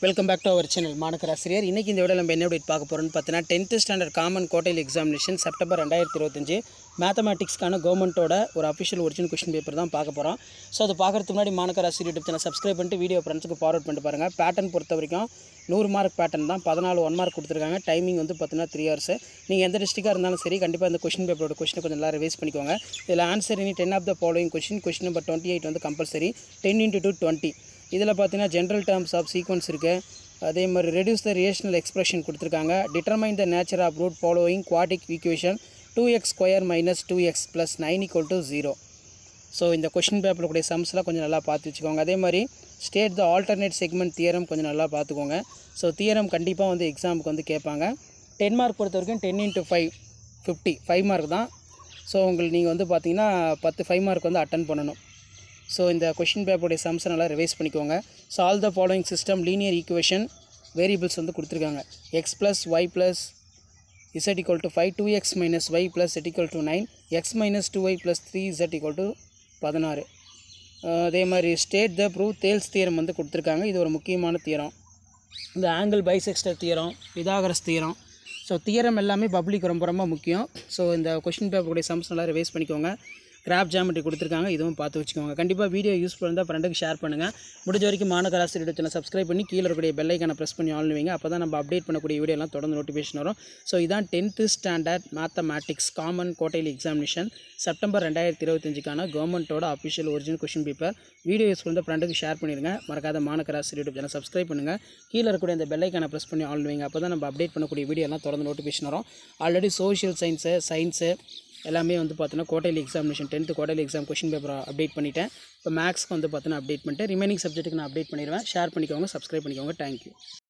Welcome back to our channel மாணக்கர் ஆசிரியர். இன்றைக்கி இந்த வீடியோ நம்ம என்ன update பார்க்க போகிறோம்னு பார்த்தீங்கன்னா 10th standard common quarterly examination September 2025 மேத்தமேட்டிக்ஸ்க்கான கவர்மெண்ட்டோட ஒரு அஃபிஷியல் ஒரிஜினல் கொஸ்டின் பேப்பர் தான் பார்க்க போகிறோம். ஸோ அது பார்க்குறதுக்கு முன்னாடி மாணக்கர் ஆசிரியர் யூடியூப் சேனல் சப்ஸ்கிரைப் பண்ணிட்டு வீடியோ ஃப்ரெண்ட்ஸுக்கு ஃபார்வர்ட் பண்ணிட்டு பாருங்கள். பேட்டர்ன் பொறுத்த வரைக்கும் 100 மார்க் பேட்டர்ன் தான், 14 1 மார்க் கொடுத்துருக்காங்க. டைமிங் வந்து பார்த்தீங்கன்னா 3 hours. நீங்கள் எந்த டிஸ்ட்ரிக்டாக இருந்தாலும் சரி கண்டிப்பாக இந்த கொஸ்டின் பேப்பரோட கொஸ்டினை கொஞ்சம் நல்லா ரிவைஸ் பண்ணிக்கோங்க. இதில் answer any 10 of the following question number 28 வந்து கம்பல்சரி, 10 × 2 20. இதில் பார்த்தீங்கன்னா ஜென்ரல் டேர்ம்ஸ் ஆஃப் சீக்வன்ஸ் இருக்குது. அதே மாதிரி ரெடியூஸ் த ரிலேஷனல் எக்ஸ்பிரஷன் கொடுத்துருக்காங்க. Determine the nature of root following quadratic equation 2x² - 2x + 9 = 0. So இந்த கொஷின் பேப்பர் கூடிய சம்ஸ்லாம் கொஞ்சம் நல்லா பார்த்து வச்சுக்கோங்க. அதே மாதிரி state the alternate segment theorem கொஞ்சம் நல்லா பார்த்துக்கோங்க. ஸோ தியரம் கண்டிப்பாக வந்து எக்ஸாமுக்கு வந்து கேட்பாங்க. 10 மார்க் பொறுத்த வரைக்கும் 10 × 5 50, 5 மார்க் தான். ஸோ உங்களுக்கு நீங்கள் வந்து பார்த்தீங்கன்னா 10 5 மார்க் வந்து அட்டன் பண்ணணும். ஸோ இந்த கொஷின் பேப்பருடைய சம்ஸை நல்லா ரிவைஸ் பண்ணிக்கோங்க. Solve the following system linear equation variables வந்து கொடுத்துருக்காங்க. x + y + z = 5, 2x - y + z = 9, x - 2y + 3z = 16. அதே மாதிரி ஸ்டேட் த ப்ரூவ் தேல்ஸ் தியரம் வந்து கொடுத்துருக்காங்க. இது ஒரு முக்கியமான தியரம். இந்த angle bisector theorem, Pythagoras theorem. So theorem எல்லாமே பப்ளிக் ரொம்ப ரொம்ப முக்கியம். ஸோ இந்த கொஷின் பேப்பருடைய சம்ஸ் நல்லா ரிவைஸ் பண்ணிக்கோங்க. கிராஃப் ஜாமெட்ரி கொடுத்துருக்காங்க, இதுவும் பார்த்து வச்சுக்கோங்க. கண்டிப்பாக வீடியோ யூஸ்ஃபுல்லாக இருந்தால் ஃப்ரெண்டுக்கு ஷேர் பண்ணுங்கள். முடிஞ்ச வரைக்கும் மாணக்கர் ஆசிரியர் சேனல் சப்ஸ்கிரைப் பண்ணி கீழே இருக்கக்கூடிய பெல் ஐக்கானை ப்ரெஸ் பண்ணி ஆன் வைங்க. அப்போ தான் நம்ம அப்டேட் பண்ணக்கூடிய வீடியோலாம் தொடர்ந்து நோட்டிஃபிகேஷன் வரும். ஸோ இதான் 10th standard mathematics common quarterly examination September 2025க்கான கவர்மெண்ட்டோட official original question paper. Video யூஸ்ஃபுல்லாக இருந்தால் ஃப்ரெண்டுக்கு ஷேர் பண்ணிடுங்க. மறக்காத மாணக்கர் ஆசிரியர் சேனல் சப்ஸ்கிரைப் பண்ணுங்கள். கீழே இருக்கக்கூடிய அந்த பெல் ஐக்கானை ப்ரெஸ் பண்ணி ஆன் வைங்க. அப்போ தான் நம்ம அப்டேட் பண்ணக்கூடிய வீடியோலாம் தொடர்ந்து நோட்டிஃபிகேஷன் வரும். ஆல்ரெடி சோஷியல் சயின்ஸு எல்லாமே வந்து பார்த்தீங்கன்னா quarterly examination 10th quarterly exam question paper update பண்ணிட்டேன். இப்போ மேக்ஸ்க்கு வந்து பார்த்தீங்கன்னா அப்டேட் பண்ணிட்டேன். ரிமைனிங் சப்ஜெக்ட்டுக்கு நான் அப்டேட் பண்ணிடுவேன். ஷேர் பண்ணிக்கோங்க, சப்ஸ்கிரைப் பண்ணிக்கோங்க. தேங்க்யூ.